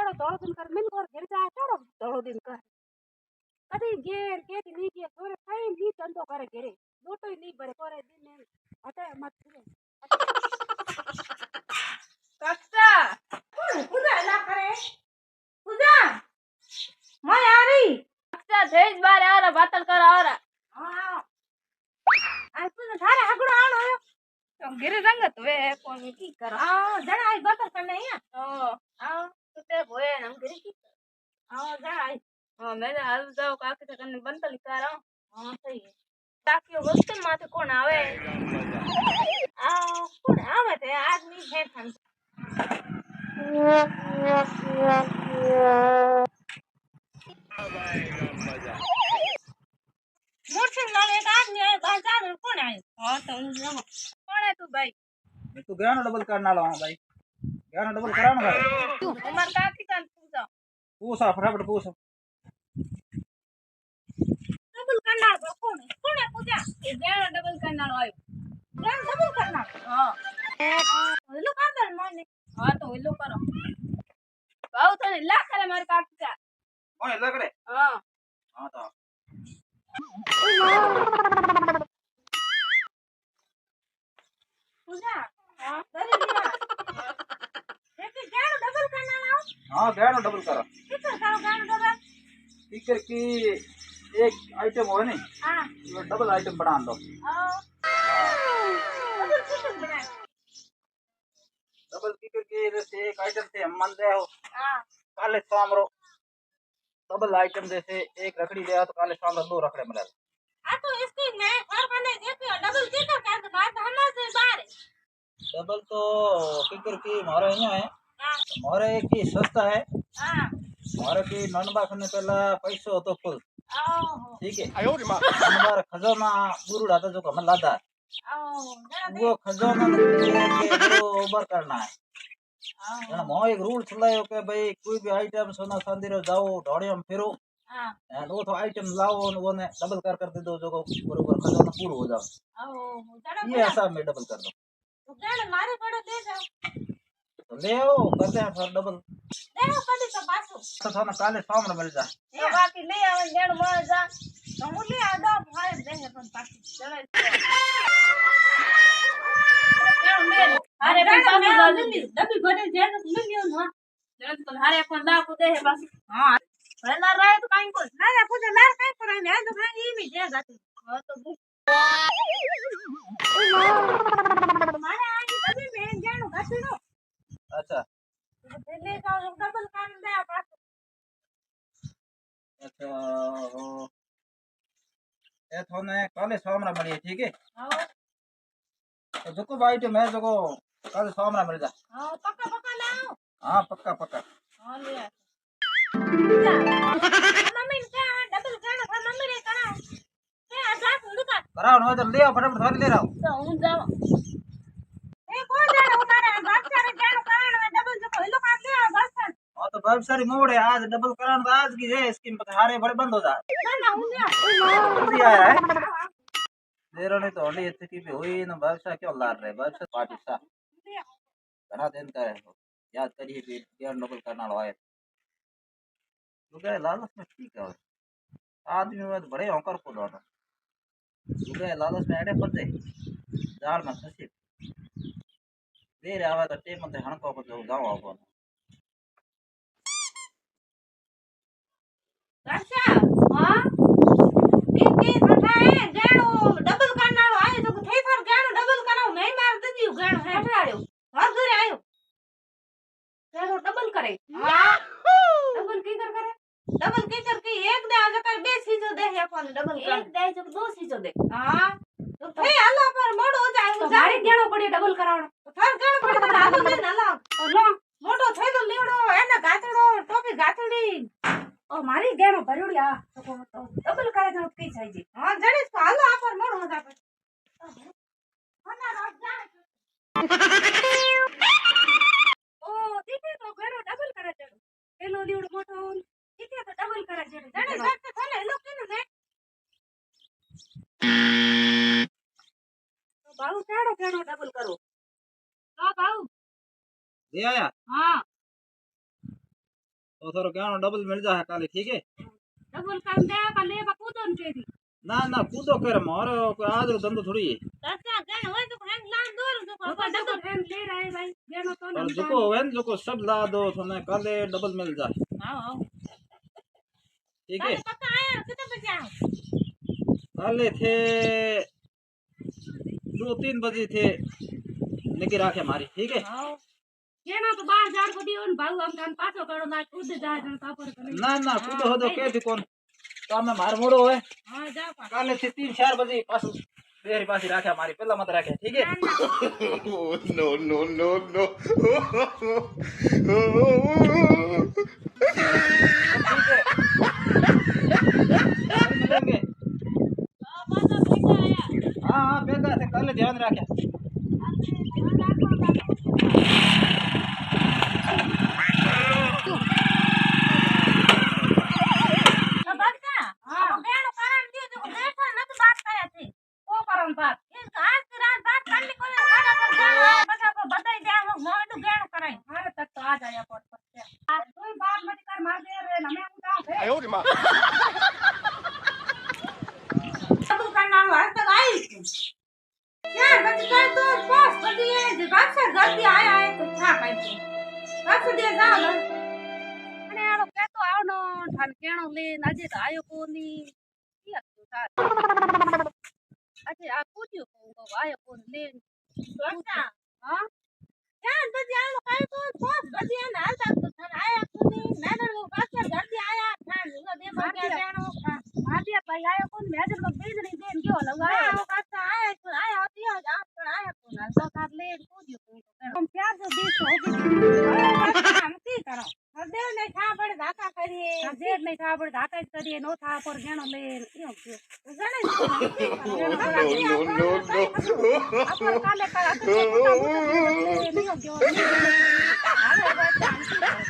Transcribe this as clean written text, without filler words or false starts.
एड़ो दौड़ दिन कर मिल कर गिर जाए चढ़ो दौड़ दिन कर कदी घेर के नहीं के थोड़े खाई नहीं चंदो करे घेरे लोटो ही नहीं भरे करे दिन ने हटे मत रे कक्षा पूजा ना करे पूजा मैं आ रही कक्षा तेज बार आ रहा बातल कर आ रहा हां आज तू थारे हगड़ो आनो तो गिरे रंगत वे कोन की कर जरा आई बातल करने है हां तो ते भोए हम गिरे की जरा आई मैं हाल जाओ काके से कने बंतल कर सही है ताकि वक्त माथे कोण आवे कोण आवे ते आदमी है थन मोटरसाइकिल वाले एक आदमी आए बाजार में कौन आए तो कौन है तू भाई मैं तो गया ना डबल करना ला भाई गया ना डबल कराना भाई उमर काकी का पूछा पूछा फटाफट पूछो डबल करना कौन है पूछा ये गया डबल करना आयो गया डबल करना हां लो काम कर माने हां तो लो करो बाऊ तो ला करे मार काकी का कौन लग रे हां हां तो पूजा हां करे दिया देखिए गया डबल करना लाओ हां गया ना डबल करो कितना करो गया डबल स्पीकर की एक आइटम हो नहीं हां ये डबल आइटम बना दो डबल कितना बनाए डबल स्पीकर की जैसे एक आइटम से हम मान रहे हो हां काले सामरो डबल आइटम जैसे एक रखड़ी ले तो काले सामरो दो रखड़े मिला तो इसकी मैं और बने देखियो डबल कितना का बात हमारे से बाहर है डबल तो स्पीकर की हमारे यहाँ है हां हमारे की सस्ता है हां हमारे की ननबा खने पहला पैसो तो फुल ओहो ठीक है हमारा खजाना गुरुड़ा तो जो कमल लादा वो खजाना के ओवर करना है ना मो एक रूल चलायो के भाई कोई भी आइटम सोना चांदी रो जाओ ढोड़े में फिरो हां वो तो आइटम लाओ वो ने डबल कर दे दो जो बरोबर खजाना पूरा हो जाओ ओहो चलो ये हिसाब में डबल कर दो तो गण मारे पड़ो दे जाओ तो ले आओ करते हैं फिर डबल देखो कदी का बासो तो थाना काले सामने मिल जा तो बाकी ले आवे गण मार जा तो मुले आदा भाई देंगे पण बाकी चलो अरे पण पापा डबी भरे जे तो मिलियो ना जरा तो हारे अपन ला को दे है बस हां ना रहे तो काई को ना ना कुछ ना काई पर मैं तो खाली ही में दे जाती हां तो मारे आगे कभी मैं जानो घाटनो अच्छा पहले का डबल काम दे पास अच्छा हो ये थाने काले सामने मिली ठीक है हां तो जो को भाई मैं जो को काले सामने मिल जा हां पक्का पक्का लाओ हां पक्का पक्का हां ले आ मम्मी का डबल खाना था मम्मी रे करा ए आजा लुका कराओ ना इधर ले आओ फटाफट थाने ले आओ तो हूं जाओ ए को जानो मारे बात करे जानो कारण में डबल जो हेलो काम ले आ बस हां तो बहुत सारी मोड़ है आज डबल कराना तो आज की है स्कीम पर हारे बड़े बंद हो जा ना ना हूं ले जल्दी आ रहा है देर नहीं तो होली इतनी भी हुई ना व्यवसाय क्यों ला रहे व्यवसाय पार्टी सा घना दिन का है याद करिए कि यार डबल करना लवाए तो क्या लालच में ठीक है आदमी में बड़े होकर को दो तो लालच में एडे पते जाल में फंसी देर आवा तो टेम में हणको को जो गांव आओ अच्छा हां के ठठा है गाणो डबल करना आयो तो थे सर गाणो डबल कराओ नहीं मार दीजियो गाणो है हटाड़ो घर घर आयो गाणो डबल करे हां डबल की करे डबल की करके एक दे आजा कर बे सीजो दे या कोन डबल कर एक दे जो दो सीजो दे हां तो थे हल्ला पर मोड़ हो जाए मारे गाणो पड़े डबल करावण थर गाणो पड़े तो हालो दे ना ला लो मोटो थैलो लेवड़ो एना गातड़ो टोपी गातड़ी ओ मारी गाणो भरोड़िया तो डबल करे जो की छाई जी हां जड़ी तो हालो आ पर मोड़ हो जाए ना रोज जा ओ दीदी तो गाणो डबल करे जो हेलो लीवड़ मोटो दीदी तो डबल करे जो जड़ी सट थले लो केनु ने तो बाऊ चाड़ो गाणो डबल करो हां बाऊ दे आया हां तो थोड़ा क्या डबल मिल जाए काले ठीक है डबल काम दे का ले बा कूदो न केरी ना ना कूदो कर मारो कोई आज धंधो थोड़ी है चाचा गण होय तो हैंग लान दूर तो तो डबल हैंड ले रहे भाई गेनो तो और ना जुको वेन जुको सब ला दो थोने काले डबल मिल जाए हां हां ठीक है पक्का आया कितने बजे आओ काले थे 2-3 बजे थे लेके राखे हमारी ठीक है हां गेनो तो बाहर जाड़ को दियो न भाऊ हम थान पाछो करो ना कूद जाए जण तापर करे ना ना कूदो हो दो के थी कौन काम में मार मोड़ो है हां जाओ पा काले थे 3-4 बजे पास देरी पासी राखे हमारी पहला मत राखे ठीक है no, no, no, no. ठीक है कल मिलेंगे पासा लेके आया हाँ हाँ बेगा थे कल ध्यान रखे तो बच्चा हां गण कारण दियो तो देखा न तो बात कया थी को करन बात ये आज की रात बात करनी कोई खाना कर जाओ बच्चा को बताई दे हम मोड गण कराई अरे तक तो आ जाया पट पट कोई बात मत कर मार दे रे हमें हम काम है 哎呦我的妈！ तू करना वाला तक आई यार बच्चा तो बस बढ़िया है बच्चा जल्दी आया है तो था पाई बस दे जाओ ना અને આનો કેતો આવનો ઠાન કેણો લેન આજે તો આયો કોની કી હતું તા આજે આ કૂટ્યું તો આયો કોન લેન बच्चा હા यार बच्चा लो काई तो बस बढ़िया ना हाल तो था आया कोनी मैंने वो बच्चा जल्दी आया था लो दे मर गया जानो માધ્યા ભાઈ આયો કોન મેજર માં બીજળી દેન ગયો લગાયો वो बच्चा आया तो आया होती है आप पर आया कोन તો તાર લેન કૂટ્યું તો પ્યાર જો બીસ હો हम की करो हरदेव ने खा पड़ धाका करिए દેર નહીં થા પડે ધાકા જ કરીએ નો થા પર ગેણો લેન એમ કે Ganesh No, no, no, no. આપણ કાલે કાલે નહીં ગયો હાલે બસ